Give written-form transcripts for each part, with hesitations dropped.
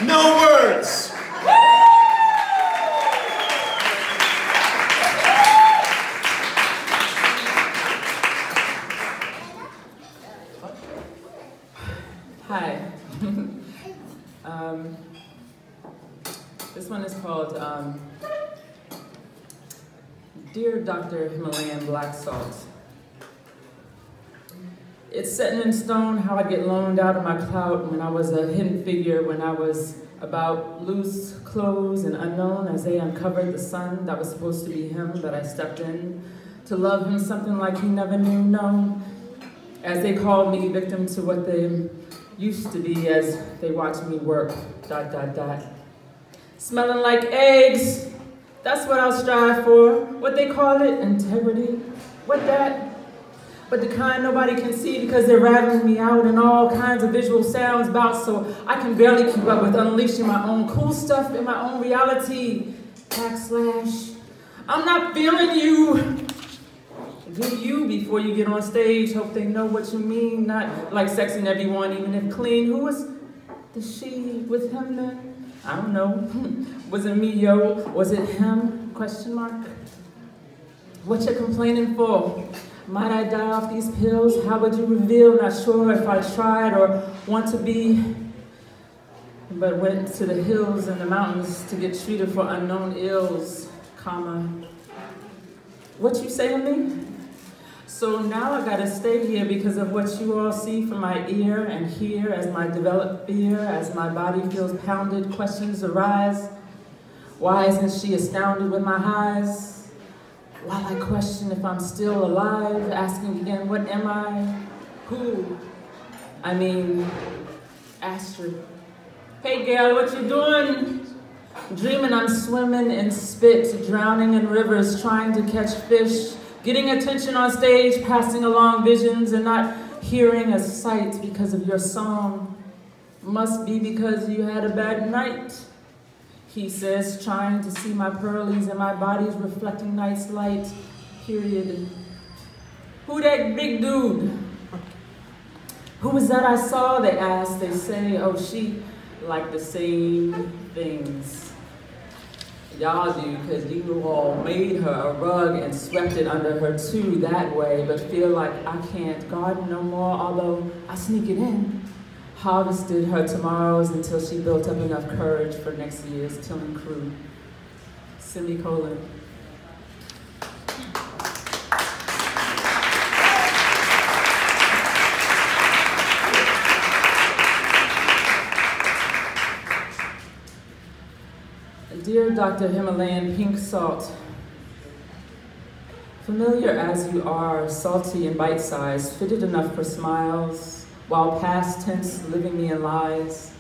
No words. Hi. This one is called Dear Dr. Himalayan Black Salt. It's set in stone how I get loaned out of my clout when I was a hidden figure, when I was about loose clothes and unknown as they uncovered the sun that was supposed to be him, that I stepped in to love him something like he never knew, no. As they called me victim to what they used to be as they watched me work, ... Smelling like eggs, that's what I'll strive for. What they call it, integrity, what that? But the kind nobody can see because they're rattling me out in all kinds of visual sounds about, so I can barely keep up with unleashing my own cool stuff in my own reality. / I'm not feeling you. Do you before you get on stage. Hope they know what you mean. Not like sexing everyone, even if clean. Who was the she with him then? I don't know. Was it me, yo? Was it him? ? What you complaining for? Might I die off these pills? How would you reveal? Not sure if I tried or want to be, but went to the hills and the mountains to get treated for unknown ills, . What you say to me? So now I gotta stay here because of what you all see from my ear and hear as my developed fear, as my body feels pounded, questions arise. Why isn't she astounded with my highs? While I question if I'm still alive, asking again, what am I? Who? I mean, Astrid. Hey girl, what you doing? Dreaming I'm swimming in spit, drowning in rivers, trying to catch fish, getting attention on stage, passing along visions and not hearing a sight because of your song. Must be because you had a bad night. He says, trying to see my pearlies and my body's reflecting night's light, period. Who that big dude? Who was that I saw? They ask, they say, oh, she like the same things. Y'all do, because you all made her a rug and swept it under her too that way, but feel like I can't garden no more, although I sneak it in. Harvested her tomorrows until she built up enough courage for next year's tilling crew. Semicolon. Dear Dr. Himalayan Pink Salt, familiar as you are, salty and bite-sized, fitted enough for smiles, while past tense living me in lies,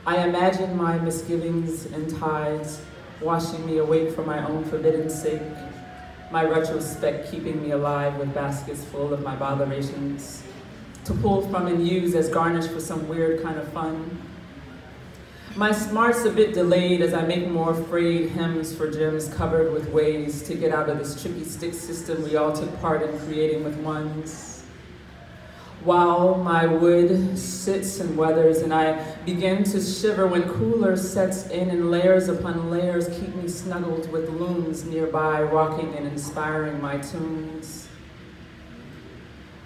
I imagine my misgivings in tides, washing me awake for my own forbidden sake, my retrospect keeping me alive with baskets full of my botherations, to pull from and use as garnish for some weird kind of fun. My smart's a bit delayed as I make more frayed hems for gems covered with ways to get out of this tricky stick system we all took part in creating with ones. While my wood sits and weathers and I begin to shiver when cooler sets in and layers upon layers keep me snuggled with looms nearby, rocking and inspiring my tunes.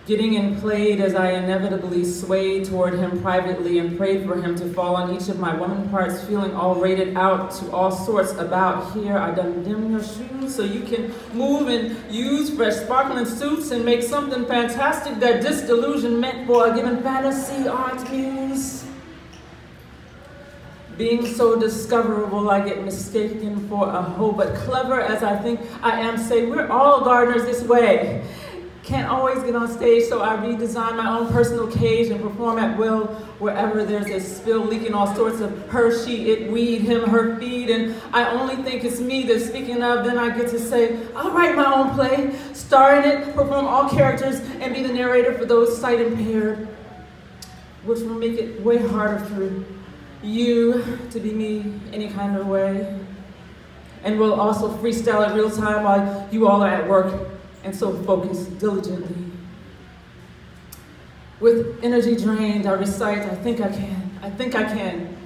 Getting in played as I inevitably swayed toward him privately and prayed for him to fall on each of my woman parts, feeling all rated out to all sorts about here. I done dim your shoes so you can move and use fresh sparkling suits and make something fantastic that disillusion meant for a given fantasy art muse. Being so discoverable, I get mistaken for a hoe, but clever as I think I am, say we're all gardeners this way. Can't always get on stage, so I redesign my own personal cage and perform at will wherever there's a spill leaking all sorts of her, she, it, weed, him, her feed, and I only think it's me that speaking of, then I get to say, I'll write my own play, star in it, perform all characters, and be the narrator for those sight impaired, which will make it way harder for you to be me any kind of way. And we'll also freestyle at real time while you all are at work, and so focus diligently. With energy drained, I recite, I think I can,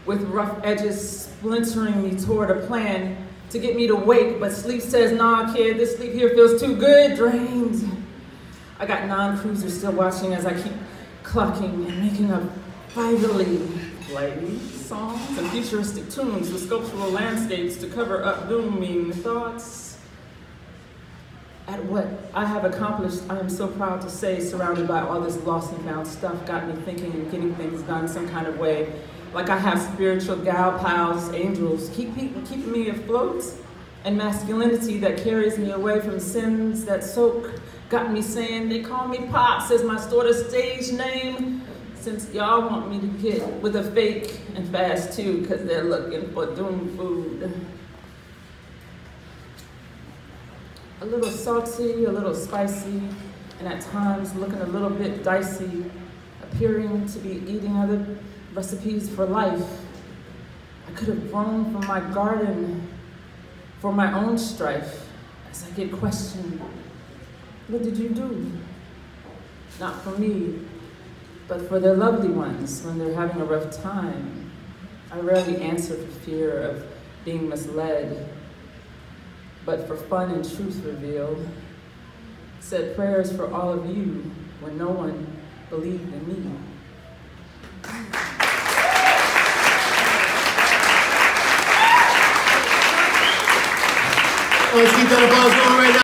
with rough edges splintering me toward a plan to get me to wake, but sleep says, nah, kid, this sleep here feels too good, drained. I got non-cruisers still watching as I keep clucking and making up vitally flighty songs and futuristic tunes with sculptural landscapes to cover up dooming thoughts. At what I have accomplished, I am so proud to say, surrounded by all this lost and found stuff, got me thinking and getting things done some kind of way. Like I have spiritual gal pals, angels, keeping me afloat, and masculinity that carries me away from sins that soak. Got me saying, they call me Pops as my sort of stage name, since y'all want me to get with a fake and fast too, because they're looking for doom food. A little salty, a little spicy, and at times looking a little bit dicey, appearing to be eating other recipes for life. I could have grown from my garden for my own strife as I get questioned. What did you do? Not for me, but for their lovely ones when they're having a rough time. I rarely answer for fear of being misled, but for fun and truth revealed. Said prayers for all of you when no one believed in me. Let's keep that applause going right now.